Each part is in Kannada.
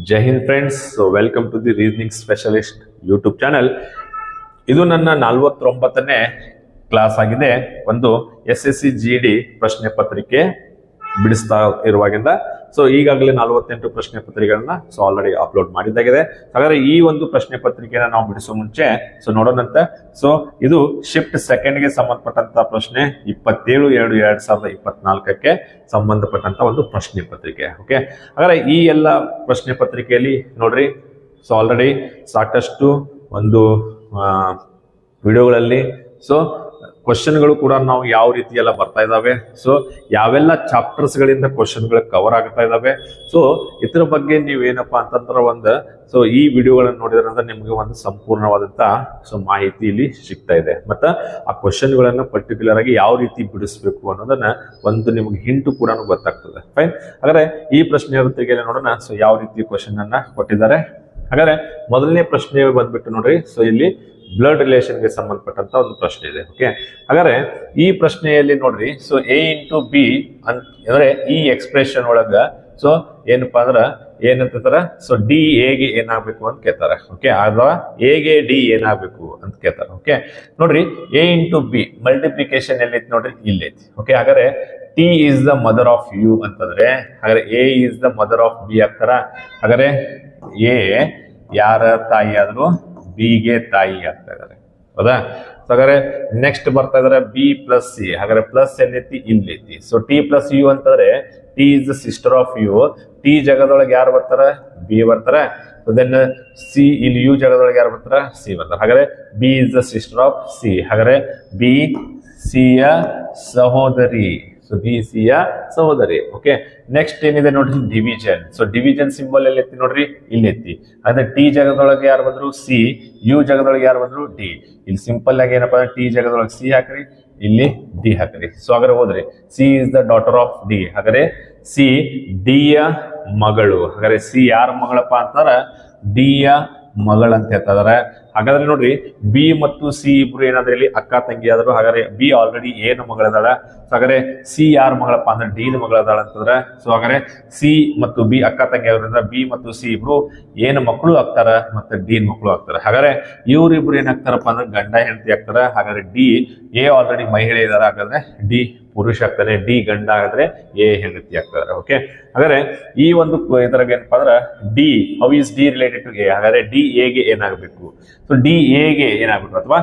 Jai Hind friends. So welcome to the reasoning specialist YouTube channel. ಇದು ನನ್ನ 49ನೇ ಕ್ಲಾಸ್ ಆಗಿದೆ. ಒಂದು SSC GD ಪ್ರಶ್ನೆ ಪತ್ರಿಕೆ ಬಿಡಿಸ್ತಾ ಇರುವಾಗಿಂದ ಸೊ ಈಗಾಗಲೇ 48 ಪ್ರಶ್ನೆ ಪತ್ರಿಕೆಗಳನ್ನ ಆಲ್ರೆಡಿ ಅಪ್ಲೋಡ್ ಮಾಡಿದ್ದಾಗಿದೆ. ಹಾಗಾದ್ರೆ ಈ ಒಂದು ಪ್ರಶ್ನೆ ಪತ್ರಿಕೆನ ನಾವು ಬಿಡಿಸೋ ಮುಂಚೆ ನೋಡೋಣಂತ. ಸೊ ಇದು ಶಿಫ್ಟ್ ಸೆಕೆಂಡ್ಗೆ ಸಂಬಂಧಪಟ್ಟಂತ ಪ್ರಶ್ನೆ 27/2/2024ಕ್ಕೆ ಸಂಬಂಧಪಟ್ಟಂತ ಒಂದು ಪ್ರಶ್ನೆ ಪತ್ರಿಕೆ. ಓಕೆ, ಹಾಗಾದ್ರೆ ಈ ಎಲ್ಲ ಪ್ರಶ್ನೆ ಪತ್ರಿಕೆಯಲ್ಲಿ ನೋಡ್ರಿ, ಸೊ ಆಲ್ರೆಡಿ ಸಾಕಷ್ಟು ಒಂದು ವಿಡಿಯೋಗಳಲ್ಲಿ ಕ್ವಶನ್ಗಳು ಕೂಡ ನಾವು ಯಾವ ರೀತಿ ಎಲ್ಲ ಬರ್ತಾ ಇದಾವೆ, ಸೊ ಯಾವೆಲ್ಲ ಚಾಪ್ಟರ್ಸ್ ಗಳಿಂದ ಕ್ವಶನ್ಗಳು ಕವರ್ ಆಗ್ತಾ ಇದಾವೆ, ಸೊ ಇದ್ರ ಬಗ್ಗೆ ನೀವೇನಪ್ಪಾ ಅಂತಂದ್ರೆ ಈ ವಿಡಿಯೋಗಳನ್ನು ನೋಡಿದ್ರಂದ್ರೆ ನಿಮ್ಗೆ ಒಂದು ಸಂಪೂರ್ಣವಾದಂತ ಮಾಹಿತಿ ಇಲ್ಲಿ ಸಿಗ್ತಾ ಇದೆ. ಮತ್ತೆ ಆ ಕ್ವಶನ್ಗಳನ್ನ ಪರ್ಟಿಕ್ಯುಲರ್ ಆಗಿ ಯಾವ ರೀತಿ ಬಿಡಿಸ್ಬೇಕು ಅನ್ನೋದನ್ನ ಒಂದು ನಿಮ್ಗೆ ಹಿಂಟು ಕೂಡ ಗೊತ್ತಾಗ್ತದೆ. ಫೈನ್, ಹಾಗಾದ್ರೆ ಈ ಪ್ರಶ್ನೆ ತೆಗೆಯಲು ನೋಡೋಣ. ಸೊ ಯಾವ ರೀತಿ ಕ್ವಶನ್ ಅನ್ನ ಕೊಟ್ಟಿದ್ದಾರೆ. ಹಾಗಾದ್ರೆ ಮೊದಲನೇ ಪ್ರಶ್ನೆ ಬಂದ್ಬಿಟ್ಟು ನೋಡ್ರಿ, ಸೊ ಇಲ್ಲಿ ಬ್ಲಡ್ ರಿಲೇಷನ್ಗೆ ಸಂಬಂಧಪಟ್ಟಂತ ಒಂದು ಪ್ರಶ್ನೆ ಇದೆ. ಓಕೆ, ಹಾಗಾದ್ರೆ ಈ ಪ್ರಶ್ನೆಯಲ್ಲಿ ನೋಡ್ರಿ, ಸೊ A/B ಅಂದ್ರೆ ಈ ಎಕ್ಸ್ಪ್ರೆಷನ್ ಒಳಗ ಸೊ ಏನಪ್ಪಾ ಅಂದ್ರ ಏನಂತಾರ, ಸೊ D A ಗೆ ಏನಾಗ್ಬೇಕು ಅಂತ ಕೇಳ್ತಾರ. ಓಕೆ, ಅಥವಾ A ಗೆ D ಏನಾಗ್ಬೇಕು ಅಂತ ಕೇಳ್ತಾರ. ಓಕೆ, ನೋಡ್ರಿ A/B ಮಲ್ಟಿಪ್ಲಿಕೇಶನ್ ಎಲ್ಲೈತಿ ನೋಡ್ರಿ, ಇಲ್ಲೈತಿ. ಓಕೆ, ಹಾಗಾದ್ರೆ T is the mother of U ಅಂತಂದ್ರೆ ಹಾಗಾದ್ರೆ A is the mother of B ಆಗ್ತಾರ. ಹಾಗಾದ್ರೆ A ಯಾರ ತಾಯಿ ಆದ್ರು B ಗೆ ತಾಯಿ ಆಗ್ತಾ ಇದಾರೆ, ಹೌದಾ? ಹಾಗಾದ್ರೆ ನೆಕ್ಸ್ಟ್ ಬರ್ತಾ ಇದಾರೆ B ಪ್ಲಸ್ C. ಹಾಗಾದ್ರೆ ಪ್ಲಸ್ ಎಲ್ಲೈತಿ, ಇಲ್ಲೈತಿ. ಸೊ T ಪ್ಲಸ್ U ಅಂತಂದ್ರೆ T is the sister of U. T ಜಾಗದೊಳಗೆ ಯಾರು ಬರ್ತಾರ? B ಬರ್ತಾರ. ದೆನ್ C ಇಲ್ಲಿ U ಜಾಗದೊಳಗೆ ಯಾರು ಬರ್ತಾರ? C ಬರ್ತಾರ. ಹಾಗಾದ್ರೆ B is the sister of C. ಹಾಗಾದ್ರೆ B C ಯ ಸಹೋದರಿ. ಸೊ B C ಯ ಸಹೋದರಿ. ಓಕೆ, ನೆಕ್ಸ್ಟ್ ಏನಿದೆ ನೋಡ್ರಿ, ಡಿವಿಜನ್. ಸೊ ಡಿವಿಜನ್ ಸಿಂಬಲ್ ಎಲ್ಲೈತಿ ನೋಡ್ರಿ, ಇಲ್ಲೈತಿ. ಅದೇ T ಜಾಗದೊಳಗೆ ಯಾರು ಬಂದ್ರು? C. U ಜಾಗದೊಳಗೆ ಯಾರು ಬಂದ್ರು? D. ಇಲ್ಲಿ ಸಿಂಪಲ್ ಆಗಿ ಏನಪ್ಪಾ ಅಂದ್ರೆ T ಜಾಗದೊಳಗೆ C ಹಾಕ್ರಿ, ಇಲ್ಲಿ D ಹಾಕ್ರಿ. ಸೊ ಹಾಗಾದ್ರೆ ಹೋದ್ರಿ, C is the daughter of D. ಹಾಗಾದ್ರೆ C D ಯ ಮಗಳು. ಹಾಗಾದ್ರೆ C ಯಾರ ಮಗಳಪ್ಪ ಅಂತಾರ? D ಯ ಮಗಳಂತ ಹೇಳ್ತಾರೆ. ಹಾಗಾದ್ರೆ ನೋಡ್ರಿ, B ಮತ್ತು C ಇಬ್ರು ಏನಾದ್ರೆ ಇಲ್ಲಿ ಅಕ್ಕ ತಂಗಿ ಆದ್ರು. ಹಾಗಾದ್ರೆ B ಆಲ್ರೆಡಿ ಏನು ಮಗಳದಾಳ. ಹಾಗಾದ್ರೆ C ಯಾರ ಮಗಳಪ್ಪ ಅಂದ್ರೆ D ನ ಮಗಳದಾಳ ಅಂತಂದ್ರೆ, ಸೊ ಹಾಗಾದ್ರೆ C ಮತ್ತು B ಅಕ್ಕ ತಂಗಿ ಆದ್ರಿಂದ B ಮತ್ತು C ಇಬ್ರು ಏನು ಮಕ್ಕಳು ಆಗ್ತಾರ, ಮತ್ತೆ D ಮಕ್ಕಳು ಆಗ್ತಾರ. ಹಾಗಾದ್ರೆ ಇವ್ರಿಬ್ರು ಏನಾಗ್ತಾರಪ್ಪ ಅಂದ್ರೆ ಗಂಡ ಹೆಂಡತಿ ಆಗ್ತಾರ. ಹಾಗಾದ್ರೆ D A ಆಲ್ರೆಡಿ ಮಹಿಳೆ ಇದಾರ, ಹಾಗಾದ್ರೆ D ಪುರುಷ ಆಗ್ತಾರೆ, D ಗಂಡ ಆಗಿದ್ರೆ A ಹೆಂಡತಿ ಆಗ್ತಾರೆ. ಓಕೆ, ಹಾಗಾದ್ರೆ ಈ ಒಂದು ಇದ್ರಾಗ ಏನಪ್ಪಾ ಅಂದ್ರೆ D, how is D related to A. ಹಾಗಾದ್ರೆ D A ಗೆ ಏನಾಗಬೇಕು? ಸೊ D A ಗೆ ಏನಾಗಬೇಕು, ಅಥವಾ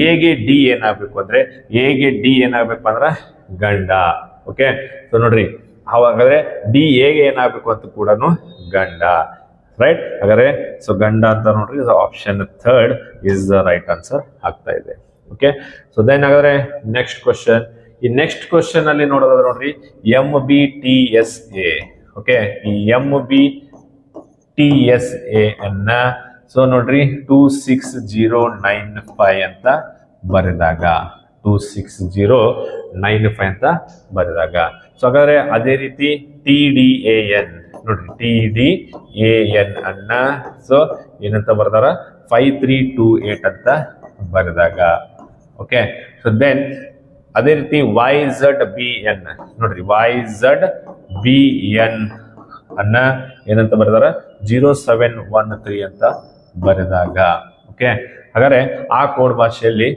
A ಗೆ D ಏನಾಗಬೇಕು ಅಂದ್ರೆ A ಗೆ D ಏನಾಗಬೇಕು ಅಂದ್ರೆ ಗಂಡ. ಓಕೆ, ಸೊ ನೋಡ್ರಿ, ಹಾಗಾದ್ರೆ D A ಗೆ ಏನಾಗಬೇಕು ಅಂತ ಕೂಡ ಗಂಡ, ರೈಟ್? ಹಾಗಾದ್ರೆ ಸೊ ಗಂಡ ಅಂತ ನೋಡ್ರಿ, option 3 is the right answer ಆಗ್ತಾ ಇದೆ. ಓಕೆ, ಸೊ ದೆನ್ ಹಾಗಾದ್ರೆ ನೆಕ್ಸ್ಟ್ ಕ್ವಶನ್. ಈ ನೆಕ್ಸ್ಟ್ ಕ್ವಶನ್ ಅಲ್ಲಿ ನೋಡೋದಾದ್ರೆ ನೋಡ್ರಿ, MBTSA. ಓಕೆ, ಈ MBTSA ಅನ್ನ ಸೊ ನೋಡ್ರಿ 26095 ಅಂತ ಬರೆದಾಗ, 26095 ಅಂತ ಬರೆದಾಗ, ಸೊ ಹಾಗಾದ್ರೆ ಅದೇ ರೀತಿ TDAN ನೋಡ್ರಿ, TDAN ಅನ್ನ ಸೊ ಏನಂತ ಬರ್ದಾರ? 5328 ಅಂತ ಬರೆದಾಗ. ಓಕೆ, ಸೊ ದೆನ್ ಅದೇ ರೀತಿ YZBN ನೋಡ್ರಿ, YZBN ಅನ್ನ ಏನಂತ ಬರೆದಾರ? 0713 ಅಂತ ಬರೆದಾಗ. ಓಕೆ, ಹಾಗಾದ್ರೆ ಆ ಕೋಡ್ ಭಾಷೆಯಲ್ಲಿ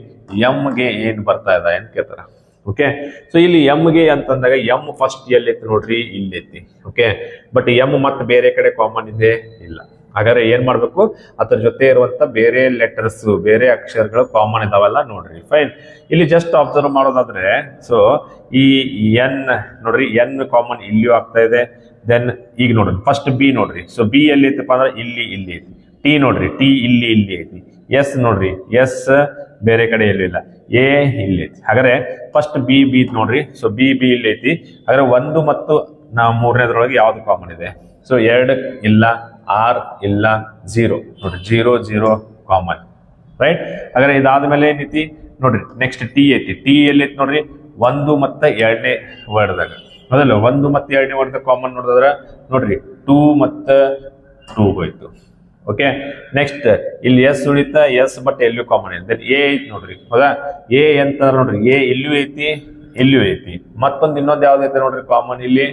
M ಗೆ ಏನ್ ಬರ್ತಾ ಇದೆ ಅಂತ ಕೇಳ್ತಾರ. ಓಕೆ, ಸೊ ಇಲ್ಲಿ M ಗೆ ಅಂತಂದಾಗ M ಫಸ್ಟ್ ಎಲ್ಲೈತಿ ನೋಡ್ರಿ, ಇಲ್ಲೈತಿ. ಓಕೆ, ಬಟ್ M ಮತ್ತೆ ಬೇರೆ ಕಡೆ ಕಾಮನ್ ಇದೆ ಇಲ್ಲ. ಹಾಗಾದ್ರೆ ಏನ್ ಮಾಡ್ಬೇಕು? ಅದ್ರ ಜೊತೆ ಇರುವಂತ ಬೇರೆ ಲೆಟರ್ಸ್, ಬೇರೆ ಅಕ್ಷರಗಳು ಕಾಮನ್ ಇದಾವಲ್ಲ ನೋಡ್ರಿ. ಫೈನ್, ಇಲ್ಲಿ ಜಸ್ಟ್ ಅಬ್ಸರ್ವ್ ಮಾಡೋದಾದ್ರೆ ಸೊ ಈ N ನೋಡ್ರಿ, N ಕಾಮನ್ ಇಲ್ಲಿಯೂ ಆಗ್ತಾ ಇದೆ. ದೆನ್ ಈಗ ನೋಡ್ರಿ ಫಸ್ಟ್ B ನೋಡ್ರಿ, ಸೊ B ಎಲ್ಲಿ ಐತಪ್ಪ ಅಂದ್ರೆ ಇಲ್ಲಿ ಐತಿ. T ನೋಡ್ರಿ, T ಇಲ್ಲಿ ಐತಿ. S ನೋಡ್ರಿ, S ಬೇರೆ ಕಡೆ ಎಲ್ಲೂ ಇಲ್ಲ. A ಇಲ್ಲಿ ಐತಿ. ಹಾಗಾದ್ರೆ ಫಸ್ಟ್ B ನೋಡ್ರಿ, ಸೊ B ಇಲ್ಲಿ ಐತಿ. ಹಾಗಾದ್ರೆ 1 ಮತ್ತು 3ನೇದ್ರೊಳಗೆ ಯಾವ್ದು ಕಾಮನ್ ಇದೆ? ಸೊ 2 ಇಲ್ಲ, R ಇಲ್ಲ, 0 ನೋಡ್ರಿ, 0 0 ಕಾಮನ್, ರೈಟ್? ಹಾಗಾದ್ರೆ ಇದಾದ್ಮೇಲೆ ಏನೈತಿ ನೋಡ್ರಿ, ನೆಕ್ಸ್ಟ್ T ಐತಿ. T ಎಲ್ಲಿ ಐತಿ ನೋಡ್ರಿ, 1 ಮತ್ತು 2ನೇ ವರ್ಡ್ದಾಗ, ಮೊದಲು 1 ಮತ್ತು 2ನೇ ವರ್ಡ್ ಕಾಮನ್ ನೋಡಿದ್ರ ನೋಡ್ರಿ 2 ಮತ್ತು 2 ಹೋಯ್ತು. ಓಕೆ, ನೆಕ್ಸ್ಟ್ ಇಲ್ಲಿ S ಉಳಿತ, S ಬಟ್ ಎಲ್ಲೂ ಕಾಮನ್ ಇದೆ. A ಐತಿ ನೋಡ್ರಿ, ಹೌದಾ? A ಅಂತಂದ್ರೆ ನೋಡ್ರಿ, A ಇಲ್ಲೂ ಐತಿ, ಇಲ್ಲೂ ಐತಿ. ಮತ್ತೊಂದು ಇನ್ನೊಂದು ಯಾವ್ದೈತೆ ನೋಡ್ರಿ ಕಾಮನ್ ಇಲ್ಲಿ,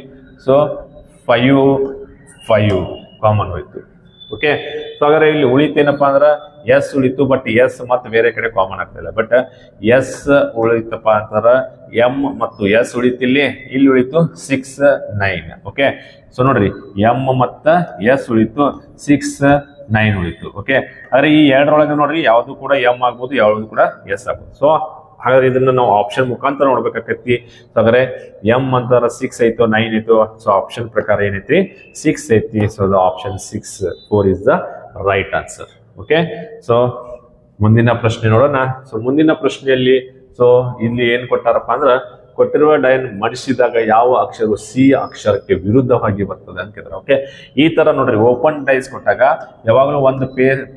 ಸೊ 5 5 ಕಾಮನ್ ಹೋಯ್ತು. ಓಕೆ, ಸೊ ಹಾಗಾದ್ರೆ ಇಲ್ಲಿ ಉಳಿತೇನಪ್ಪಾ ಅಂದ್ರ ಎಸ್ ಉಳಿತು, ಬಟ್ ಎಸ್ ಮತ್ತೆ ಬೇರೆ ಕಡೆ ಕಾಮನ್ ಆಗ್ತಾ ಇಲ್ಲ. ಬಟ್ ಎಸ್ ಉಳಿತಪ್ಪ ಅಂತಂದ್ರ ಎಂ ಮತ್ತು ಎಸ್ ಉಳಿತಿಲ್ಲಿ, ಇಲ್ಲಿ ಉಳಿತು 6 9. ಓಕೆ, ಸೊ ನೋಡ್ರಿ ಎಂ ಮತ್ತ ಎಸ್ ಉಳಿತು 6 9 ಉಳಿತು. ಓಕೆ, ಆದ್ರೆ ಈ ಎರಡರೊಳಗೆ ನೋಡ್ರಿ ಯಾವ್ದು ಕೂಡ ಎಂ ಆಗ್ಬೋದು, ಯಾವ್ದು ಕೂಡ ಎಸ್ ಆಗ್ಬೋದು. ಸೊ ಹಾಗಾದ್ರೆ ಇದನ್ನ ನಾವು ಆಪ್ಷನ್ ಮುಖಾಂತರ ನೋಡ್ಬೇಕಾಕೈತಿ. ಹಾಗಾದ್ರೆ ಎಂ ಅಂತಾರ 6 ಐತೋ 9 ಐತೋ, ಸೊ ಆಪ್ಷನ್ ಪ್ರಕಾರ ಏನೈತಿ 6 ಐತಿ. So option 6 4 is the right answer. Okay, so ಮುಂದಿನ ಪ್ರಶ್ನೆ ನೋಡೋಣ. ಸೊ ಮುಂದಿನ ಪ್ರಶ್ನೆಯಲ್ಲಿ ಸೊ ಇಲ್ಲಿ ಏನ್ ಕೊಟ್ಟಾರಪ್ಪ ಅಂದ್ರ, ಕೊಟ್ಟಿರುವ ಡೈನ್ ಮಡಿಸಿದಾಗ ಯಾವ ಅಕ್ಷರವು ಸಿ ಅಕ್ಷರಕ್ಕೆ ವಿರುದ್ಧವಾಗಿ ಬರ್ತದೆ ಅಂತ ಕೇಳಿದ್ರೆ. ಓಕೆ, ಈ ತರ ನೋಡ್ರಿ ಓಪನ್ ಡೈಸ್ ಕೊಟ್ಟಾಗ ಯಾವಾಗಲೂ ಒಂದು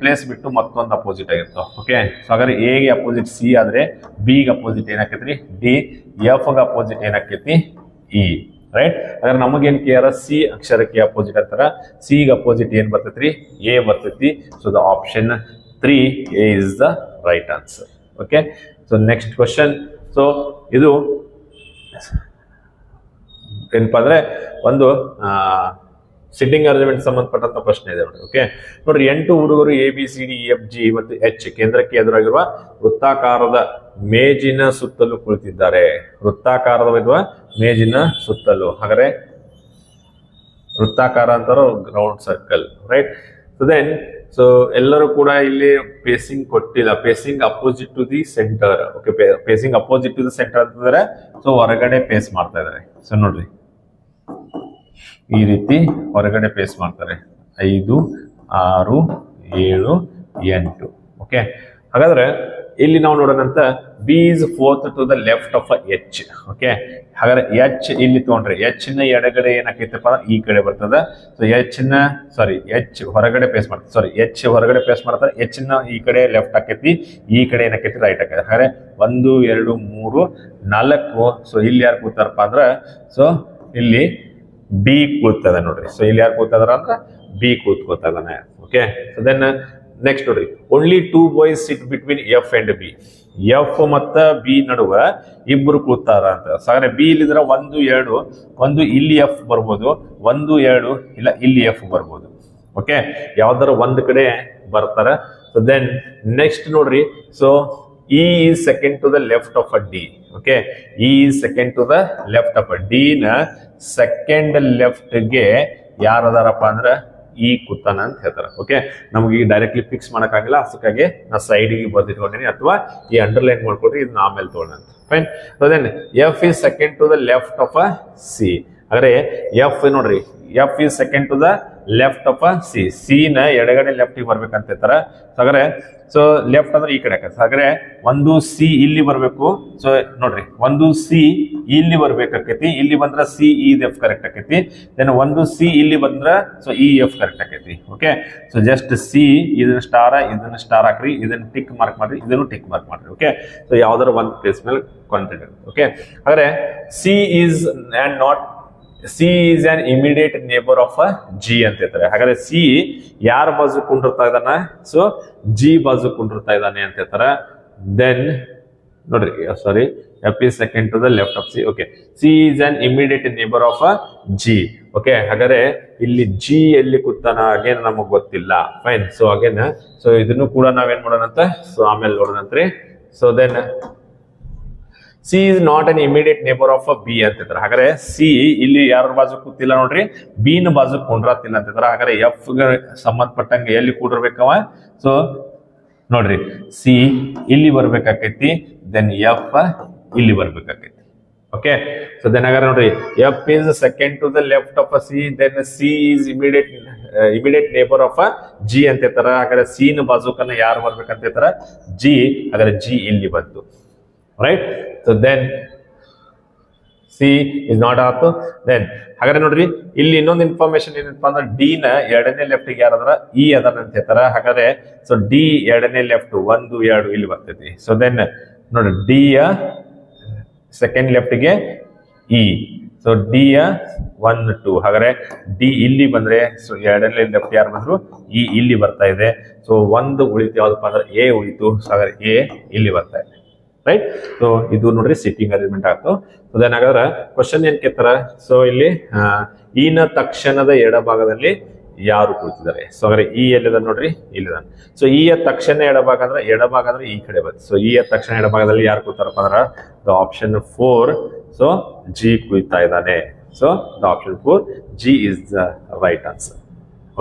ಪ್ಲೇಸ್ ಬಿಟ್ಟು ಮತ್ತೊಂದು ಅಪೋಸಿಟ್ ಆಗಿರ್ತಾವ. ಓಕೆ, ಸೊ ಹಾಗಾದ್ರೆ ಎ ಗೆ ಅಪೋಸಿಟ್ ಸಿ ಆದ್ರೆ ಬಿ ಗೆ ಅಪೋಸಿಟ್ ಏನಾಕೈತ್ರಿ ಡಿ, ಎಫ್ ಗೆ ಅಪೋಸಿಟ್ ಏನಾಕೈತಿ ಇ. ರೈಟ್, ಹಾಗಾದ್ರೆ ನಮಗೇನ್ ಕೇಳ ಸಿ ಅಕ್ಷರಕ್ಕೆ ಅಪೋಸಿಟ್ ಅಂತಾರ, ಸಿ ಗೆ ಅಪೋಸಿಟ್ ಏನ್ ಬರ್ತೈತ್ರಿ ಎ ಬರ್ತೈತಿ. So the option 3 A is the right answer. Okay, so next question. So ಇದು ಏನಪ್ಪಾ ಅಂದ್ರೆ ಒಂದು ಸಿಟ್ಟಿಂಗ್ ಅರೇಂಜ್ಮೆಂಟ್ ಸಂಬಂಧಪಟ್ಟಂತ ಪ್ರಶ್ನೆ ಇದೆ ನೋಡಿ. ಓಕೆ, ನೋಡ್ರಿ 8 ಹುಡುಗರು ABCDEFG ಮತ್ತು H ಕೇಂದ್ರಕ್ಕೆ ಎದುರಾಗಿರುವ ವೃತ್ತಾಕಾರದ ಮೇಜಿನ ಸುತ್ತಲೂ ಕುಳಿತಿದ್ದಾರೆ. ವೃತ್ತಾಕಾರದ ಮೇಜಿನ ಸುತ್ತಲೂ, ಹಾಗಾದ್ರೆ ವೃತ್ತಾಕಾರ ಅಂತಾರೋ ground circle. Right, so then so ಎಲ್ಲರೂ ಕೂಡ ಇಲ್ಲಿ ಪೇಸಿಂಗ್ ಕೊಟ್ಟಿಲ್ಲ, facing opposite to the centre. Okay, facing opposite to the centre ಅಂತಂದ್ರೆ ಸೊ ಹೊರಗಡೆ ಪೇಸ್ ಮಾಡ್ತಾ ಇದಾರೆ. ಸೊ ನೋಡ್ರಿ ಈ ರೀತಿ ಹೊರಗಡೆ ಪೇಸ್ ಮಾಡ್ತಾರೆ 5 6 7 8. ಓಕೆ, ಹಾಗಾದ್ರೆ ಇಲ್ಲಿ ನಾವು ನೋಡೋಣಂತ B is 4th to the left of H. Okay, ಹಾಗಾದ್ರೆ ಎಚ್ ಇಲ್ಲಿ ತಗೊಂಡ್ರೆ ಎಚ್ ನ ಎಡಗಡೆ ಏನಾಕೈತಪ್ಪ ಈ ಕಡೆ ಬರ್ತದ. ಸೊ ಎಚ್ ಹೊರಗಡೆ ಪೇಸ್ ಮಾಡ್ತಾರೆ, ಸಾರಿ ಎಚ್ ಹೊರಗಡೆ ಪೇಸ್ ಮಾಡ್ತಾರೆ, ಎಚ್ ನ ಈ ಕಡೆ ಲೆಫ್ಟ್ ಆಕೈತಿ, ಈ ಕಡೆ ಏನಾಕೈತಿ ರೈಟ್ ಆಕೈತಿ. ಹಾಗಾದ್ರೆ 1 2 3 4. ಸೊ ಇಲ್ಲಿ ಯಾರು ಕೂತಾರಪ್ಪ ಅಂದ್ರ ಸೊ ಇಲ್ಲಿ ಬಿ ಕೂತದ ನೋಡ್ರಿ. ಸೊ ಇಲ್ಲಿ ಯಾರು ಕೂತದಾರ ಅಂದ್ರ ಬಿ ಕೂತ್ಕೋತಾ ಇದಾನೆ. ಓಕೆ, ಸೊ ದೆನ್ ನೆಕ್ಸ್ಟ್ ನೋಡ್ರಿ only 2 boys sit between F and B. F ಮತ್ತ ಬಿ ನಡುವ ಇಬ್ರು ಕೂತಾರ ಅಂತ. ಹಾಗಾದ್ರೆ ಬಿ ಇಲ್ಲಿದ್ರ 1 2, ಒಂದು ಇಲ್ಲಿ ಎಫ್ ಬರ್ಬೋದು, 1 2 ಇಲ್ಲ ಇಲ್ಲಿ ಎಫ್ ಬರ್ಬೋದು. ಓಕೆ, ಯಾವ್ದಾರ ಒಂದ್ ಕಡೆ ಬರ್ತಾರ. ಸೊ ದೆನ್ ನೆಕ್ಸ್ಟ್ ನೋಡ್ರಿ, so E is second to the left of a D. Okay, E is second to the left of a D ನ ಸೆಕೆಂಡ್ ಲೆಫ್ಟ್ ಗೆ ಯಾರದಾರಪ್ಪ ಅಂದ್ರ ಈ ಕೂತಾನ ಅಂತ ಹೇಳ್ತಾರ. ಓಕೆ, ನಮ್ಗೆ ಈಗ ಡೈರೆಕ್ಟ್ಲಿ ಫಿಕ್ಸ್ ಮಾಡಕ್ಕಾಗಿಲ್ಲ, ಅದಕ್ಕಾಗಿ ನಾ ಸೈಡಿಗೆ ಬರ್ದಿಟ್ಕೊಂಡಿನಿ, ಅಥವಾ ಈ ಅಂಡರ್ಲೈನ್ ಮಾಡ್ಕೊಡ್ರಿ, ಇದನ್ನ ಆಮೇಲೆ ತಗೊಳ್ಳೋಣ. Fine, so then F is second to the left of a C. ಹಾಗಾದ್ರೆ ಎಫ್ ನೋಡ್ರಿ, F is second to the left of a C. C ನ ಎಡಗಡೆ ಲೆಫ್ಟ್ ಗೆ ಬರ್ಬೇಕಂತ ಹೇಳ್ತಾರ. ಹಾಗಾದ್ರೆ ಸೊ ಲೆಫ್ಟ್ ಅಂದ್ರೆ ಈ ಕಡೆ ಆಕತ್ತೆ. ಹಾಗಾದ್ರೆ ಒಂದು ಸಿ ಇಲ್ಲಿ ಬರ್ಬೇಕು. ಸೊ ನೋಡ್ರಿ ಒಂದು ಸಿ ಇಲ್ಲಿ ಬರ್ಬೇಕಾಕೈತಿ, ಇಲ್ಲಿ ಬಂದ್ರ ಸಿ ಇ ಎಫ್ ಕರೆಕ್ಟ್ ಆಕೈತಿ. ದೆನ್ ಒಂದು ಸಿ ಇಲ್ಲಿ ಬಂದ್ರ ಸೊ ಇ ಎಫ್ ಕರೆಕ್ಟ್ ಆಕೈತಿ. ಓಕೆ, ಸೊ ಜಸ್ಟ್ ಸಿ ಇದನ್ನ ಸ್ಟಾರ್ ಹಾಕ್ರಿ, ಇದನ್ನ ಟಿಕ್ ಮಾರ್ಕ್ ಮಾಡ್ರಿ, ಇದನ್ನು ಟಿಕ್ ಮಾರ್ಕ್ ಮಾಡ್ರಿ. ಓಕೆ, ಸೊ ಯಾವ್ದಾರ ಒಂದು ಪ್ಲೇಸ್ ಮೇಲೆ ಕಾನ್ಫಿಡೆಂಟ್. ಓಕೆ, ಹಾಗಾದ್ರೆ C is and not C is an immediate neighbour of a G ಅಂತ ಹೇಳ್ತಾರೆ. ಹಾಗಾದ್ರೆ ಸಿ ಯಾರ ಬಾಜು ಕುಂಡಿರ್ತಾ ಇದ್ದಾನ, ಸೊ ಜಿ ಬಾಜು ಕುಂಡಿರ್ತಾ ಇದ್ದಾನೆ ಅಂತ ಹೇಳ್ತಾರ. ದೆನ್ ನೋಡ್ರಿ, sorry F is second to the left of C. Okay, C is an immediate neighbour of a G. Okay, ಹಾಗಾದ್ರೆ ಇಲ್ಲಿ ಜಿ ಎಲ್ಲಿ ಕೂತಾನ ಅಗೇನ್ ನಮಗ್ ಗೊತ್ತಿಲ್ಲ. ಫೈನ್, ಸೊ ಅಗೇನ್ ಸೊ ಇದನ್ನು ಕೂಡ ನಾವೇನ್ ಮಾಡೋಣಂತ ಸೊ ಆಮೇಲೆ ನೋಡೋಣಂತ್ರಿ. So then C is not an immediate neighbour of a B ಅಂತ ಹೇಳ್ತಾರೆ. ಹಾಗಾದ್ರೆ ಸಿ ಇಲ್ಲಿ ಯಾರ ಬಾಜು ಕೂತಿಲ್ಲ ನೋಡ್ರಿ, ಬಿ ನ ಬಾಜು ಕುಂಡ್ರಾತಿಲ್ಲ ಅಂತ ಹೇಳ್ತಾರೆ. ಹಾಗಾದ್ರೆ ಎಫ್ ಗೆ ಸಂಬಂಧಪಟ್ಟಂಗೆ ಎಲ್ಲಿ ಕೂಡಿರ್ಬೇಕವ, ಸೊ ನೋಡ್ರಿ ಸಿ ಇಲ್ಲಿ ಬರ್ಬೇಕಾಕೈತಿ, ದೆನ್ ಎಫ್ ಇಲ್ಲಿ ಬರ್ಬೇಕಾಕೈತಿ. ಓಕೆ, ಸೊ ದೆನ್ ಹಾಗಾದ್ರೆ ನೋಡ್ರಿ F is second to the left of a C, then C is immediate neighbour of a G ಅಂತ ಹೇಳ್ತಾರ. ಹಾಗಾದ್ರೆ ಸಿ ನ ಬಾಜುಕನ್ನ ಯಾರು ಬರ್ಬೇಕಂತ ಹೇಳ್ತಾರ, ಜಿ. ಹಾಗಾದ್ರೆ ಜಿ ಇಲ್ಲಿ ಬಂತು. Right, so then C is not ಆತು. ದೆನ್ ಹಾಗಾದ್ರೆ ನೋಡ್ರಿ ಇಲ್ಲಿ ಇನ್ನೊಂದು ಇನ್ಫಾರ್ಮೇಶನ್ ಏನಪ್ಪಾ ಅಂದ್ರೆ ಡಿ ನ ಎರಡನೇ ಲೆಫ್ಟ್ ಗೆ ಯಾರದಾರ ಇ ಅದಾರ ಅಂತ ಹೇಳ್ತಾರ. ಹಾಗಾದ್ರೆ ಸೊ ಡಿ ಎರಡನೇ ಲೆಫ್ಟ್ 1 2 ಇಲ್ಲಿ ಬರ್ತೈತಿ. ಸೊ ದೆನ್ ನೋಡ್ರಿ ಡಿ ಯ ಸೆಕೆಂಡ್ ಲೆಫ್ಟ್ ಗೆ ಇ, ಸೊ ಡಿ ಯ 1 2. ಹಾಗಾದ್ರೆ ಡಿ ಇಲ್ಲಿ ಬಂದ್ರೆ ಸೊ ಎರಡನೇ ಲೆಫ್ಟ್ ಯಾರು ಬಂದ್ರು ಇ ಇಲ್ಲಿ ಬರ್ತಾ ಇದೆ. ಸೊ ಒಂದು ಉಳಿತು ಯಾವ್ದಪ್ಪ ಅಂದ್ರೆ ಎ ಉಳಿತು. ಸೊ ಹಾಗಾದ್ರೆ ಎ ಇಲ್ಲಿ ಬರ್ತಾ ಇದೆ. ರೈಟ್, ಸೊ ಇದು ನೋಡ್ರಿ ಸಿಟ್ಟಿಂಗ್ ಅರೇಂಜ್ಮೆಂಟ್ ಆಗ್ತು. ಸೊ ದೆನ್ ಹಾಗಾದ್ರೆ ಕ್ವಶನ್ ಏನ್ ಕೇಳ್ತಾರ, ಸೊ ಇಲ್ಲಿ ಈ ನ ತಕ್ಷಣದ ಎಡಭಾಗದಲ್ಲಿ ಯಾರು ಕೂತಿದ್ದಾರೆ. ಸೊ ಹಾಗಾದ್ರೆ ಇ ಎಲ್ಲಿದೆ ನೋಡ್ರಿ, ಇಲ್ಲಿದಾನೆ. ಸೊ ಇ ಯ ತಕ್ಷಣ ಎಡಭಾಗ ಅಂದ್ರೆ ಈ ಕಡೆ ಬರುತ್ತೆ. ಸೊ ಇ ಯ ತಕ್ಷಣ ಎಡಭಾಗದಲ್ಲಿ ಯಾರು ಕೂತಾರಪ್ಪ ಅಂದ್ರೆ ದ ಆಪ್ಷನ್ 4. ಸೊ ಜಿ ಕೂಯ್ತಾ ಇದ್ದಾನೆ. So the option 4 G is the right answer.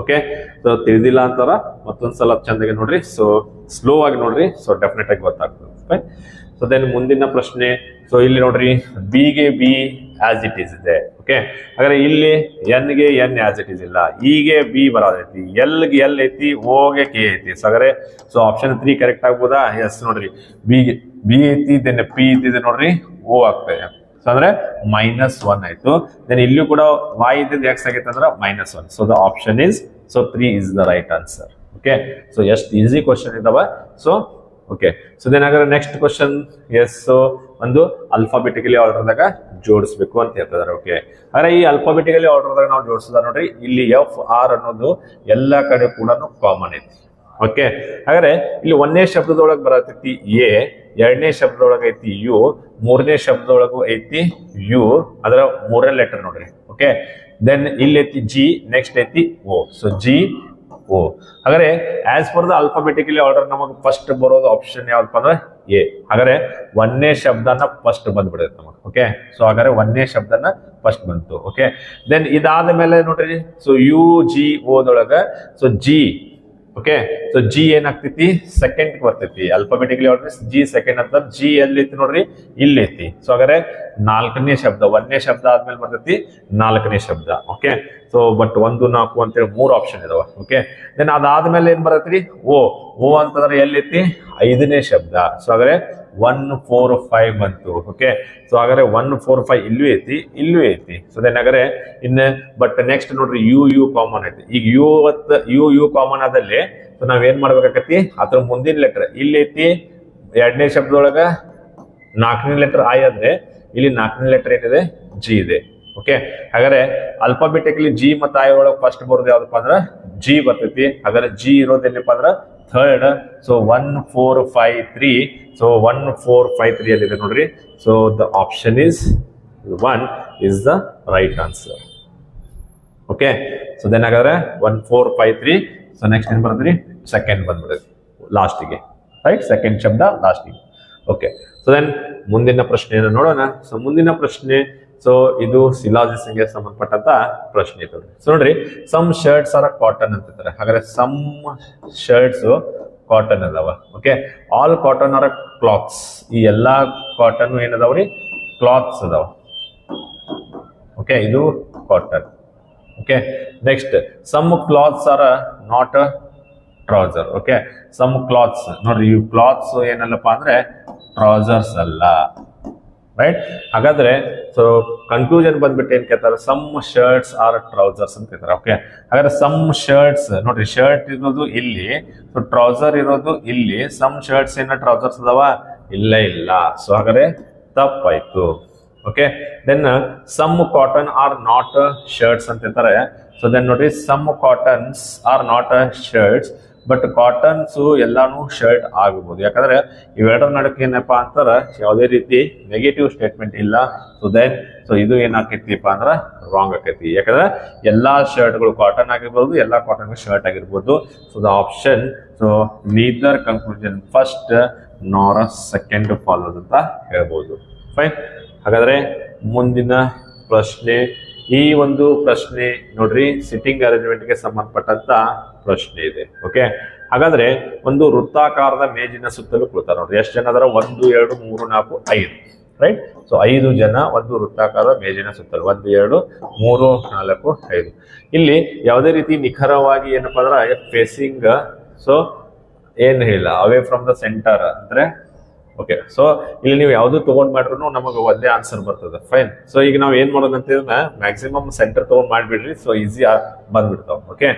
Okay, so ತಿಳಿದಿಲ್ಲ ಅಂತಾರ ಮತ್ತೊಂದ್ಸಲ ಚಂದಗೆ ನೋಡ್ರಿ. ಸೊ ಸ್ಲೋ ಆಗಿ ನೋಡ್ರಿ. ಸೊ ಡೆಫಿನೆಟ್ ಆಗಿ ಗೊತ್ತಾಗ್ತದೆ. ಸೊ ದೆನ್ ಮುಂದಿನ ಪ್ರಶ್ನೆ. ಸೊ ಇಲ್ಲಿ ನೋಡ್ರಿ, ಬಿ ಗೆ ಬಿ ಆಸ್ ಇಟ್ ಈಸ್ ಇದೆ. ಓಕೆ, ಹಾಗಾದ್ರೆ ಇಲ್ಲಿ ಎನ್ ಗೆ ಎನ್ ಆಸ್ ಇಟ್ ಈಸ್ ಇಲ್ಲ, ಇ ಗೆ ಬಿ ಬರೋದೈತಿ, ಎಲ್ ಗೆ ಎಲ್ ಐತಿ, ಓ ಗೆ ಕೆ ಐತಿ. ಸೊ ಹಾಗಾದ್ರೆ ಸೊ ಆಪ್ಷನ್ 3 ಕರೆಕ್ಟ್ ಆಗ್ಬೋದಾ? ಎಸ್ ನೋಡ್ರಿ, ಬಿ ಬಿ ಐತಿ, ದೆನ್ ಪಿ ಇದ್ದಿದೆ ನೋಡ್ರಿ, ಓ ಆಗ್ತದೆ. ಸೊ ಅಂದ್ರೆ -1 ಆಯ್ತು. ದೆನ್ ಇಲ್ಲೂ ಕೂಡ y ಇದ್ದಿದ್ದು x ಆಗೈತೆ ಅಂದ್ರೆ -1. So the option is 3 is the right answer. Okay, so ಎಷ್ಟು ಈಸಿ ಕ್ವಶನ್ ಇದಾವ. ಸೊ ಓಕೆ, ಸೊ ದೆನ್ ಹಾಗಾದ್ರೆ ನೆಕ್ಸ್ಟ್ ಕ್ವಶನ್. ಎಸ್, ಸೊ ಒಂದು ಅಲ್ಫಾಬೆಟಿಕಲಿ ಆರ್ಡರ್ದಾಗ ಜೋಡಿಸ್ಬೇಕು ಅಂತ ಹೇಳ್ತಿದಾರೆ. ಓಕೆ, ಹಾಗಾದ್ರೆ ಈ ಅಲ್ಫಾಬೆಟಿಕಲಿ ಆರ್ಡರ್ದಾಗ ನಾವು ಜೋಡಿಸಿದ ನೋಡ್ರಿ, ಇಲ್ಲಿ ಎಫ್ ಆರ್ ಅನ್ನೋದು ಎಲ್ಲಾ ಕಡೆ ಕೂಡ ಕಾಮನ್ ಐತಿ. ಓಕೆ, ಹಾಗಾದ್ರೆ ಇಲ್ಲಿ ಒಂದನೇ ಶಬ್ದದೊಳಗೆ ಬರತೈತಿ ಎ, ಎರಡನೇ ಶಬ್ದದೊಳಗೆ ಐತಿ ಯು, ಮೂರನೇ ಶಬ್ದದೊಳಗೂ ಐತಿ ಯು, ಅದರ ಮೂರನೇ ಲೆಟರ್ ನೋಡ್ರಿ. ಓಕೆ, ದೆನ್ ಇಲ್ಲಿ ಐತಿ ಜಿ, ನೆಕ್ಸ್ಟ್ ಐತಿ ಓ. So G O. ಹಾಗಾದ್ರೆ as per the alphabetically order ನಮಗೆ ಫಸ್ಟ್ ಬರೋದು ಆಪ್ಷನ್ ಯಾವ್ದಪ್ಪ ಅಂದ್ರೆ ಎ. ಹಾಗಾದ್ರೆ ಒಂದನೇ ಶಬ್ದನ ಫಸ್ಟ್ ಬಂದ್ಬಿಡುತ್ತೆ ನಮಗೆ. ಓಕೆ, ಸೊ ಹಾಗಾದ್ರೆ ಒಂದನೇ ಶಬ್ದನ ಫಸ್ಟ್ ಬಂತು. ಓಕೆ, ದೆನ್ ಇದಾದ ಮೇಲೆ ನೋಡ್ರಿ, ಸೊ ಯು ಜಿ ಓದೊಳಗ so G. Okay, so G ಏನಾಗ್ತೈತಿ, ಸೆಕೆಂಡ್ ಬರ್ತೈತಿ. ಅಲ್ಫಾಬೆಟಿಕಲಿ ಆರ್ಡರ್ ಜಿ ಸೆಕೆಂಡ್ ಅಂತ. ಜಿ ಎಲ್ಲಿ ಐತಿ ನೋಡ್ರಿ, ಇಲ್ಲಿ ಐತಿ. ಸೊ ಹಾಗಾದ್ರೆ ನಾಲ್ಕನೇ ಶಬ್ದ, ಒಂದನೇ ಶಬ್ದ ಆದ್ಮೇಲೆ ಬರ್ತೈತಿ ನಾಲ್ಕನೇ ಶಬ್ದ. ಓಕೆ, ಸೊ ಬಟ್ 1, 4 ಅಂತೇಳಿ 3 ಆಪ್ಷನ್ ಇದಾವ. ಓಕೆ, ದೆನ್ ಅದಾದ್ಮೇಲೆ ಏನ್ ಬರತ್ರಿ, ಓ. ಓ ಅಂತಂದ್ರೆ ಎಲ್ಲಿ ಐತಿ, ಐದನೇ ಶಬ್ದ. ಸೊ ಹಾಗಾದ್ರೆ 1, 4, 5 ಬಂತು. ಓಕೆ, ಸೊ ಹಾಗಾದ್ರೆ 1, 4, 5 ಇಲ್ಲೂ ಐತಿ, ಇಲ್ಲೂ ಐತಿ. ಸೊ ದೆನ್ ಹಾಗಾದ್ರೆ ಇನ್ನು ಬಟ್ ನೆಕ್ಸ್ಟ್ ನೋಡ್ರಿ, ಯು ಕಾಮನ್ ಐತಿ. ಈಗ ಯು ಕಾಮನ್ ಆದಲ್ಲಿ ಸೊ ನಾವ್ ಏನ್ ಮಾಡ್ಬೇಕಾಗತ್ತಿ, ಅದ್ರ ಮುಂದಿನ ಲೆಟರ್ ಇಲ್ಲಿ ಐತಿ. ಎರಡನೇ ಶಬ್ದದೊಳಗ ನಾಲ್ಕನೇ ಲೆಟರ್ ಐ ಆದ್ರೆ ಇಲ್ಲಿ ನಾಲ್ಕನೇ ಲೆಟರ್ ಏನಿದೆ, ಜಿ ಇದೆ. ಓಕೆ, ಹಾಗಾದ್ರೆ ಅಲ್ಫಾಬೆಟಿಕಲಿ ಜಿ ಮತ್ತು ಐ ಒಳಗೆ ಫಸ್ಟ್ ಬರೋದು ಯಾವ್ದಪ್ಪ ಅಂದ್ರೆ ಜಿ ಬರ್ತೈತಿ. ಹಾಗಾದ್ರೆ ಜಿ ಇರೋದೆಲ್ಲಪ್ಪ ಅಂದ್ರೆ ಥರ್ಡ್. ಸೊ 1, 4, 5, 3. ಸೊ 1, 4, 5, 3 ಅಲ್ಲಿದೆ ನೋಡ್ರಿ. So the option is 1 is the right answer. Okay, so then ಹಾಗಾದ್ರೆ 1, 4, 5, 3. ಸೊ ನೆಕ್ಸ್ಟ್ ಏನ್ ಬರ್ತದ್ರಿ, ಸೆಕೆಂಡ್ ಬಂದ್ಬಿಡುತ್ತೆ ಲಾಸ್ಟಿಗೆ. ರೈಟ್, ಸೆಕೆಂಡ್ ಶಬ್ದ ಲಾಸ್ಟಿಗೆ. ಓಕೆ, ಸೊ ದೆನ್ ಮುಂದಿನ ಪ್ರಶ್ನೆಯನ್ನು ನೋಡೋಣ. ಸೊ ಮುಂದಿನ ಪ್ರಶ್ನೆ, ಸೊ ಇದು ಸಿಲಾಜಿಸ್ ಗೆ ಸಂಬಂಧಪಟ್ಟಂತ ಪ್ರಶ್ನೆ ಇದೆ. ಸೊ ನೋಡ್ರಿ, ಸಮ್ ಶರ್ಟ್ಸ್ ಆರ್ ಕಾಟನ್ ಅಂತಾರೆ. ಹಾಗಾದ್ರೆ ಸಮ್ ಶರ್ಟ್ಸ್ ಕಾಟನ್ ಅದಾವ. Okay, all cotton are clothes. ಈ ಎಲ್ಲಾ ಕಾಟನ್ ಏನದಾವ್ರಿ, ಕ್ಲಾತ್ಸ್ ಅದಾವ. ಓಕೆ, ಇದು cotton. Okay, next some clothes are not trouser. Okay, some clothes ನೋಡ್ರಿ, ಇವು ಕ್ಲಾತ್ಸ್ ಏನಲ್ಲಪ್ಪ ಅಂದ್ರೆ ಟ್ರೌಸರ್ಸ್ ಅಲ್ಲ. ರೈಟ್, ಹಾಗಾದ್ರೆ ಸೊ ಕನ್ಕ್ಲೂಷನ್ ಬಂದ್ಬಿಟ್ಟು ಏನ್ ಕೇಳ್ತಾರೆ, ಸಮ್ ಶರ್ಟ್ಸ್ ಆರ್ ಟ್ರೌಸರ್ಸ್ ಅಂತ ಕೇಳ್ತಾರೆ. ಓಕೆ, ಹಾಗಾದ್ರೆ ಸಮ್ ಶರ್ಟ್ಸ್ ನೋಡ್ರಿ, ಶರ್ಟ್ ಇರೋದು ಇಲ್ಲಿ, ಸೊ ಟ್ರೌಸರ್ ಇರೋದು ಇಲ್ಲಿ. ಸಮ್ ಶರ್ಟ್ಸ್ ಏನ ಟ್ರೌಸರ್ಸ್ ಅದಾವ, ಇಲ್ಲ. ಸೊ ಹಾಗಾದ್ರೆ ತಪ್ಪಾಯ್ತು. Okay, then some cotton are not shirts ಅಂತ ಹೇಳ್ತಾರೆ. ಸೊ ದೆನ್ ನೋಡ್ರಿ, some cottons are not shirts, but cottons ಎಲ್ಲಾನು ಶರ್ಟ್ ಆಗಬಹುದು. ಯಾಕಂದ್ರೆ ಇವೆರಡರ ನಡಕ್ಕೆ ಏನಪ್ಪಾ ಅಂತಾರ ಯಾವುದೇ ರೀತಿ ನೆಗೆಟಿವ್ ಸ್ಟೇಟ್ಮೆಂಟ್ ಇಲ್ಲ. ಸೊ ದೆನ್ ಸೊ ಇದು ಏನಾಕೈತಿಪ್ಪ ಅಂದ್ರ ರಾಂಗ್ ಆಕೈತಿ. ಯಾಕಂದ್ರೆ ಎಲ್ಲಾ ಶರ್ಟ್ಗಳು ಕಾಟನ್ ಆಗಿರ್ಬೋದು, ಎಲ್ಲಾ ಕಾಟನ್ ಶರ್ಟ್ ಆಗಿರ್ಬೋದು. So the option, so neither conclusion first ನಾರ್ ಸೆಕೆಂಡ್ ಫಾಲೋಸ್ ಅಂತ ಹೇಳ್ಬೋದು. ಫೈನ್, ಹಾಗಾದ್ರೆ ಮುಂದಿನ ಪ್ರಶ್ನೆ. ಈ ಒಂದು ಪ್ರಶ್ನೆ ನೋಡ್ರಿ, ಸಿಟ್ಟಿಂಗ್ ಅರೇಂಜ್ಮೆಂಟ್ ಗೆ ಸಂಬಂಧಪಟ್ಟಂತ ಪ್ರಶ್ನೆ ಇದೆ. ಓಕೆ, ಹಾಗಾದ್ರೆ ಒಂದು ವೃತ್ತಾಕಾರದ ಮೇಜಿನ ಸುತ್ತಲೂ ಕುಳಿತಾರ ನೋಡ್ರಿ. ಎಷ್ಟು ಜನ ಅದರ, 1, 2, 3, 4, 5. ರೈಟ್, ಸೊ 5 ಜನ ಒಂದು ವೃತ್ತಾಕಾರದ ಮೇಜಿನ ಸುತ್ತಲೂ, 1, 2, 3, 4, 5. ಇಲ್ಲಿ ಯಾವುದೇ ರೀತಿ ನಿಖರವಾಗಿ ಏನಪ್ಪಾ ಅಂದ್ರೆ ಫೇಸಿಂಗ್, ಸೊ ಏನ್ ಇಲ್ಲ, ಅವೇ ಫ್ರಮ್ ದ ಸೆಂಟರ್ ಅಂದ್ರೆ. ಓಕೆ, ಸೊ ಇಲ್ಲಿ ನೀವು ಯಾವ್ದು ತಗೊಂಡ್ ಮಾಡ್ರು ನಮಗೆ ಒಂದೇ ಆನ್ಸರ್ ಬರ್ತದೆ. ಫೈನ್, ಸೊ ಈಗ ನಾವ್ ಏನ್ ಮಾಡೋದಂತ ಮ್ಯಾಕ್ಸಿಮಮ್ ಸೆಂಟರ್ ತಗೊಂಡ್ ಮಾಡ್ಬಿಡ್ರಿ. ಸೊ ಈಸಿ ಬಂದ್ಬಿಡ್ತಾವ. ಓಕೆ,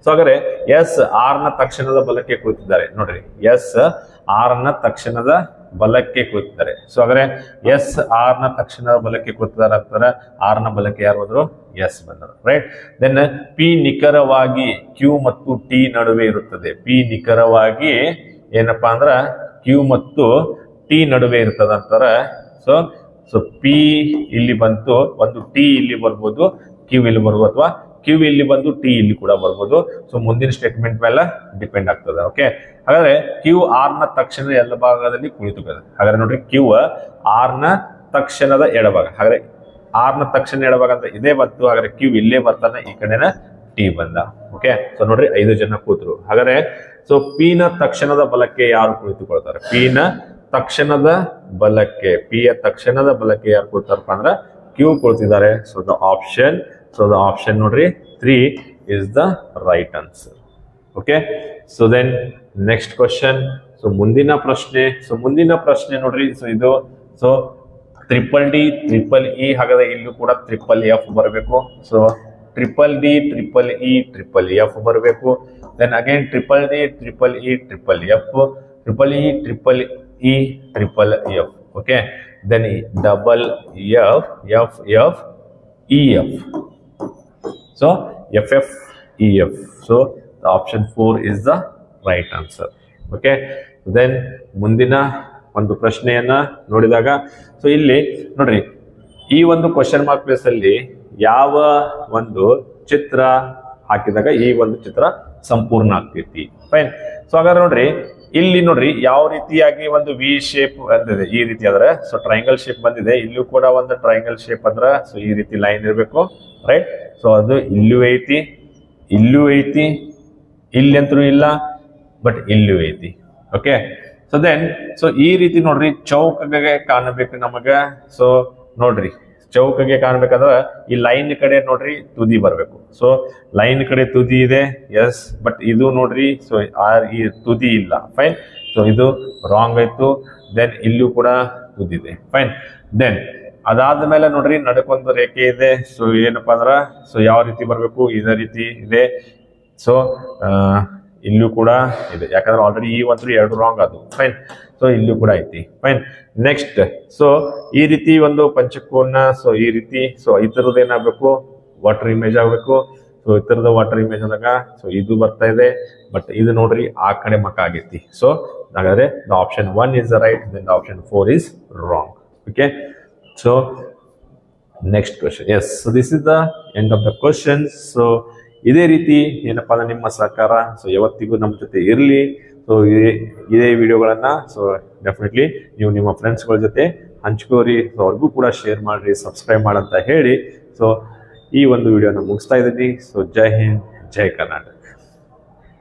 ಸೊ ಹಾಗಾದ್ರೆ ಎಸ್ ಆರ್ ನ ತಕ್ಷಣದ ಬಲಕ್ಕೆ ಕುಳಿತಿದ್ದಾರೆ ನೋಡ್ರಿ. ಎಸ್ ಆರ್ ನ ತಕ್ಷಣದ ಬಲಕ್ಕೆ ಕುಳಿತಿದ್ದಾರೆ. ಸೊ ಹಾಗಾದ್ರೆ ಎಸ್ ಆರ್ ನ ತಕ್ಷಣದ ಬಲಕ್ಕೆ ಕುಳಿತಿದ್ದಾರೆ ಅಂತಾರೆ. ಆರ್ ನ ಬಲಕ್ಕೆ ಯಾರು ಬಂದ್ರು, ಎಸ್ ಬಂದರು. ರೈಟ್, ದೆನ್ ಪಿ ನಿಖರವಾಗಿ ಕ್ಯೂ ಮತ್ತು ಟಿ ನಡುವೆ ಇರುತ್ತದೆ. ಪಿ ನಿಖರವಾಗಿ ಏನಪ್ಪಾ ಅಂದ್ರ ಕ್ಯೂ ಮತ್ತು ಟಿ ನಡುವೆ ಇರ್ತದ ಅಂತಾರ. ಸೊ ಪಿ ಇಲ್ಲಿ ಬಂತು, ಒಂದು ಟಿ ಇಲ್ಲಿ ಬರ್ಬೋದು, ಕ್ಯೂ ಇಲ್ಲಿ ಬರ್ಬೋದು, ಅಥವಾ ಕ್ಯೂ ಇಲ್ಲಿ ಬಂದು ಟಿ ಇಲ್ಲಿ ಕೂಡ ಬರ್ಬೋದು. ಸೊ ಮುಂದಿನ ಸ್ಟೇಟ್ಮೆಂಟ್ ಮೇಲೆ ಡಿಪೆಂಡ್ ಆಗ್ತದೆ. ಓಕೆ, ಹಾಗಾದ್ರೆ ಕ್ಯೂ ಆರ್ ನ ತಕ್ಷಣದ ಎಡಭಾಗದಲ್ಲಿ ಕುಳಿತುಕೊಳ್ಳುತ್ತದೆ. ಹಾಗಾದ್ರೆ ನೋಡ್ರಿ, ಕ್ಯೂ ಆರ್ ನ ತಕ್ಷಣದ ಎಡಭಾಗ. ಹಾಗಾದ್ರೆ ಆರ್ ನ ತಕ್ಷಣ ಎಡಭಾಗ ಅಂತ ಇದೇ ಬಂತು. ಹಾಗಾದ್ರೆ ಕ್ಯೂ ಇಲ್ಲೇ ಬರ್ತಾನೆ, ಈ ಕಡೆನ ಟಿ ಬಂದ. ಓಕೆ, ಸೊ ನೋಡ್ರಿ 5 ಜನ ಕೂತರು. ಹಾಗಾದ್ರೆ ಸೊ ಪಿ ನ ತಕ್ಷಣದ ಬಲಕ್ಕೆ ಯಾರು ಕುಳಿತುಕೊಳ್ತಾರೆ? ಪಿ ನ ತಕ್ಷಣದ ಬಲಕ್ಕೆ, ಪಿ ಯ ತಕ್ಷಣದ ಬಲಕ್ಕೆ ಯಾರು ಕೂತಾರಪ್ಪ ಅಂದ್ರ ಕ್ಯೂ ಕುಳಿತಿದ್ದಾರೆ. ಸೊ ದ ಆಪ್ಷನ್ ನೋಡ್ರಿ 3 is the right answer. Okay, so then next question. So ಮುಂದಿನ ಪ್ರಶ್ನೆ ನೋಡ್ರಿ. ಸೊ ಇದು so triple D triple E, ಹಾಗಾದ್ರೆ ಇಲ್ಲೂ ಕೂಡ ಟ್ರಿಪಲ್ ಎಫ್ ಬರಬೇಕು. So triple D triple E triple F ಬರಬೇಕು. Then again triple D triple E triple F, triple E triple E triple F. Okay, then double F F F E F. So F F E F. So option 4 is the right answer. Okay, then ಮುಂದಿನ ಒಂದು ಪ್ರಶ್ನೆಯನ್ನ ನೋಡಿದಾಗ ಸೊ ಇಲ್ಲಿ ನೋಡ್ರಿ, ಈ ಒಂದು ಕ್ವಶನ್ ಮಾರ್ಕ್ ಪ್ಲೇಸ್ ಅಲ್ಲಿ ಯಾವ ಒಂದು ಚಿತ್ರ ಹಾಕಿದಾಗ ಈ ಒಂದು ಚಿತ್ರ ಸಂಪೂರ್ಣ ಆಗ್ತೈತಿ. ಫೈನ್. ಸೊ ಹಾಗಾದ್ರೆ ನೋಡ್ರಿ, ಇಲ್ಲಿ ನೋಡ್ರಿ ಯಾವ ರೀತಿಯಾಗಿ ಒಂದು ವಿ ಶೇಪ್ ಬಂದಿದೆ, ಈ ರೀತಿ ಆದ್ರೆ ಸೊ ಟ್ರಯಾಂಗಲ್ ಶೇಪ್ ಬಂದಿದೆ. ಇಲ್ಲೂ ಕೂಡ ಒಂದು ಟ್ರಯಾಂಗಲ್ ಶೇಪ್ ಅಂದ್ರ ಸೊ ಈ ರೀತಿ ಲೈನ್ ಇರಬೇಕು, ರೈಟ್. ಸೊ ಅದು ಇಲ್ಲೂ ಐತಿ, ಇಲ್ಲೂ ಐತಿ, ಇಲ್ಲಿ ಅಂತೂ ಇಲ್ಲ, ಬಟ್ ಇಲ್ಲೂ ಐತಿ. ಓಕೆ, ಸೊ ದೆನ್ ಸೊ ಈ ರೀತಿ ನೋಡ್ರಿ ಚೌಕಗೆ ಕಾಣಬೇಕು ನಮಗ. ಸೊ ನೋಡ್ರಿ ಚೌಕಗೆ ಕಾಣ್ಬೇಕಾದ್ರೆ ಈ ಲೈನ್ ಕಡೆ ನೋಡ್ರಿ ತುದಿ ಬರ್ಬೇಕು. ಸೊ ಲೈನ್ ಕಡೆ ತುದಿ ಇದೆ, ಎಸ್, ಬಟ್ ಇದು ನೋಡ್ರಿ ಸೊ ಈ ತುದಿ ಇಲ್ಲ. ಫೈನ್. ಸೊ ಇದು ರಾಂಗ್ ಆಯ್ತು. ದೆನ್ ಇಲ್ಲೂ ಕೂಡ ತುದಿ ಇದೆ. ಫೈನ್. ದೆನ್ ಅದಾದ್ಮೇಲೆ ನೋಡ್ರಿ ನಡಕೊಂದು ರೇಖೆ ಇದೆ. ಸೊ ಏನಪ್ಪಾ ಅಂದ್ರ ಸೊ ಯಾವ ರೀತಿ ಬರ್ಬೇಕು, ಇದೇ ರೀತಿ ಇದೆ. ಸೊ ಇಲ್ಲೂ ಕೂಡ ಇದೆ, ಯಾಕಂದ್ರೆ ಆಲ್ರೆಡಿ ಈ ಒಂದು 2 ರಾಂಗ್ ಅದು. ಫೈನ್. ಸೊ ಇಲ್ಲೂ ಕೂಡ ಐತಿ. ಫೈನ್. ನೆಕ್ಸ್ಟ್ ಸೊ ಈ ರೀತಿ ಒಂದು ಪಂಚಕೋನ, ಸೊ ಈ ರೀತಿ ಸೊ ಈ ತರದ್ ಏನಾಗಬೇಕು, ವಾಟರ್ ಇಮೇಜ್ ಆಗ್ಬೇಕು. ಸೊ ಈ ತರದ ವಾಟರ್ ಇಮೇಜ್ ಅಂದಾಗ ಸೊ ಇದು ಬರ್ತಾ ಇದೆ, ಬಟ್ ಇದು ನೋಡ್ರಿ ಆ ಕಡೆ ಮಕ್ಕ ಆಗೈತಿ. ಸೊ ಹಾಗಾದ್ರೆ the option 1 is the right, then the option 4 is wrong. Okay, so next question. Yes, so this is the end of the question. So ಇದೇ ರೀತಿ ಏನಪ್ಪಾ ಅಂದ್ರೆ ನಿಮ್ಮ ಸಹಕಾರ ಸೊ ಯಾವತ್ತಿಗೂ ನಮ್ಮ ಜೊತೆ ಇರಲಿ. ಸೊ ಇದೇ ವಿಡಿಯೋಗಳನ್ನ ಸೊ ಡೆಫಿನೆಟ್ಲಿ ನೀವು ನಿಮ್ಮ ಫ್ರೆಂಡ್ಸ್ಗಳ ಜೊತೆ ಹಂಚ್ಕೋರಿ. ಸೊ ಅವ್ರಿಗೂ ಕೂಡ ಶೇರ್ ಮಾಡ್ರಿ, ಸಬ್ಸ್ಕ್ರೈಬ್ ಮಾಡಂತ ಹೇಳಿ ಸೊ ಈ ಒಂದು ವಿಡಿಯೋನ ಮುಗಿಸ್ತಾ ಇದ್ದೀನಿ. ಸೊ ಜೈ ಹಿಂದ್, ಜೈ ಕರ್ನಾಟಕ.